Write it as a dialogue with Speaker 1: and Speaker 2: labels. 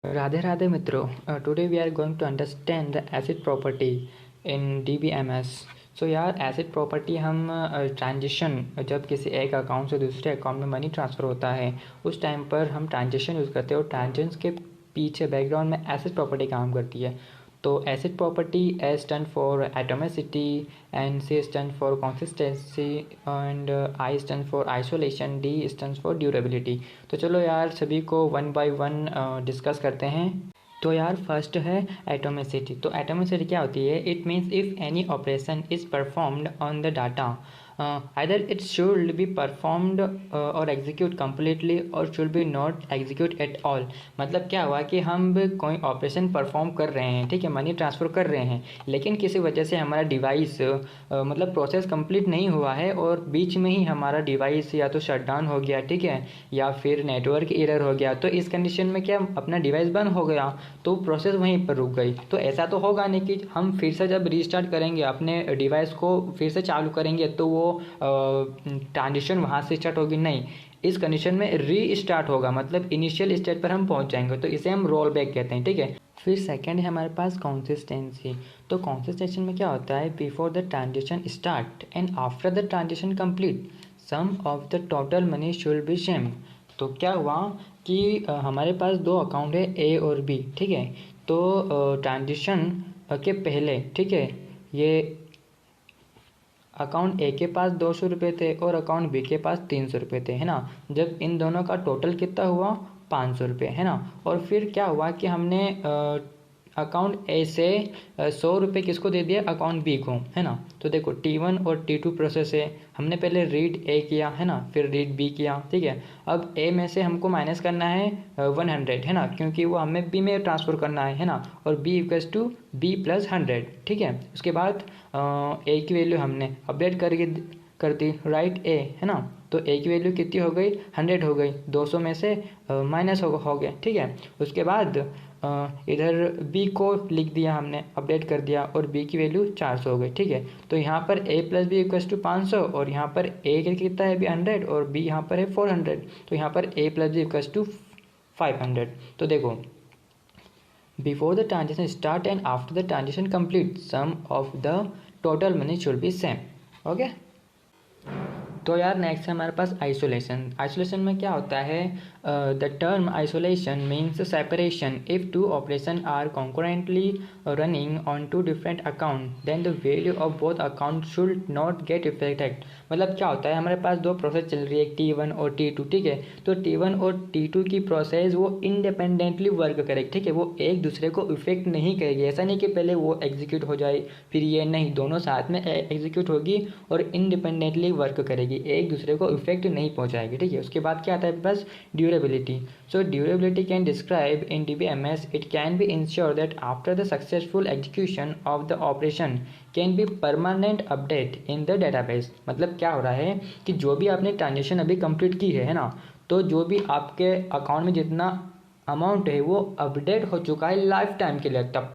Speaker 1: राधे राधे मित्रों, today we are going to understand the acid property in DBMS। So यार, acid property हम transition जब किसी एक अकाउंट से दूसरे अकाउंट में मनी ट्रांसफ़र होता है उस टाइम पर हम ट्रांजिशन यूज़ करते हैं और ट्रांजेंस के पीछे बैकग्राउंड में एसिड प्रॉपर्टी काम करती है। तो acid property A stand for atomicity, and C stand for consistency, and I stand for isolation, D stand for durability. तो चलो यार, सभी को वन बाय वन डिस्कस करते हैं। तो यार, फर्स्ट है एटोमिसिटी। तो एटोमिसिटी क्या होती है? It means if any operation is performed on the data, either it should be performed और एग्जीक्यूट कम्प्लीटली और should be not execute at all. मतलब क्या हुआ कि हम कोई ऑपरेशन परफॉर्म कर रहे हैं, ठीक है, मनी ट्रांसफ़र कर रहे हैं, लेकिन किसी वजह से हमारा डिवाइस मतलब प्रोसेस कंप्लीट नहीं हुआ है और बीच में ही हमारा डिवाइस या तो शट डाउन हो गया, ठीक है, या फिर नेटवर्क एरर हो गया। तो इस कंडीशन में क्या, अपना डिवाइस बंद हो गया तो प्रोसेस वहीं पर रुक गई। तो ऐसा तो होगा नहीं कि हम फिर से जब रीस्टार्ट करेंगे, अपने डिवाइस को फिर से चालू करेंगे तो वो ट्रांजिशन वहाँ से स्टार्ट होगी, नहीं। इस कंडीशन में रीस्टार्ट होगा, मतलब इनिशियल स्टेट पर हम पहुँच जाएंगे, तो इसे हम रोल बैक कहते हैं, ठीक है। फिर सेकंड है हमारे पास कंसिस्टेंसी। तो कंसिस्टेंसी में क्या होता है? Before the transition start and after the transition complete sum of the total money should be same. तो क्या हुआ कि हमारे पास दो अकाउंट है, ए और बी, ठीक है। तो ट्रांजिशन के पहले, ठीक है, ये अकाउंट ए के पास 200 रुपये थे और अकाउंट बी के पास 300 रुपये थे, है ना। जब इन दोनों का टोटल कितना हुआ? 500 रुपये, है ना। और फिर क्या हुआ कि हमने अकाउंट ए से 100 रुपये किसको दे दिया? अकाउंट बी को, है ना। तो देखो, T1 और T2 प्रोसेस है। हमने पहले रीड ए किया, है ना, फिर रीड बी किया, ठीक है। अब ए में से हमको माइनस करना है 100, है ना, क्योंकि वो हमें बी में ट्रांसफ़र करना है ना। और B equals to B plus 100, ठीक है। उसके बाद ए की वैल्यू हमने अपडेट कर दी, राइट ए, है ना। तो ए की वैल्यू कितनी हो गई? 100 हो गई, 200 में से माइनस हो गया, ठीक है। उसके बाद इधर बी को लिख दिया हमने, अपडेट कर दिया, और बी की वैल्यू 400 हो गई, ठीक है। तो यहाँ पर A plus B equals to 500, और यहाँ पर ए कितना है? बी 100, और बी यहाँ पर है 400। तो यहाँ पर A plus B equals to 500। तो देखो, before the transaction start and after the transaction complete sum of the total money should be same. Okay. तो यार, नेक्स्ट है हमारे पास आइसोलेशन। आइसोलेशन में क्या होता है? The term isolation means separation. If two operation are concurrently running on two different account then the value of both account should not get affected. मतलब क्या होता है? हमारे पास दो प्रोसेस चल रही है, T1 और T2, ठीक है। तो T1 और T2 की प्रोसेस वो इंडिपेंडेंटली वर्क करेगी, ठीक है, वो एक दूसरे को इफेक्ट नहीं करेगी। ऐसा नहीं कि पहले वो एग्जीक्यूट हो जाए फिर ये, नहीं, दोनों साथ में एग्जीक्यूट होगी और इंडिपेंडेंटली वर्क करेगी, एक दूसरे को इफेक्ट नहीं पहुंचाएगी, ठीक है। उसके बाद क्या आता है? बस durability. So durability can describe in DBMS it can be ensure that after the successful execution of the operation can be permanent update in the database. मतलब क्या हो रहा है कि जो भी आपने ट्रांजेक्शन अभी कंप्लीट की है ना, तो जो भी आपके अकाउंट में जितना अमाउंट है वो अपडेट हो चुका है लाइफ टाइम के लिए, तब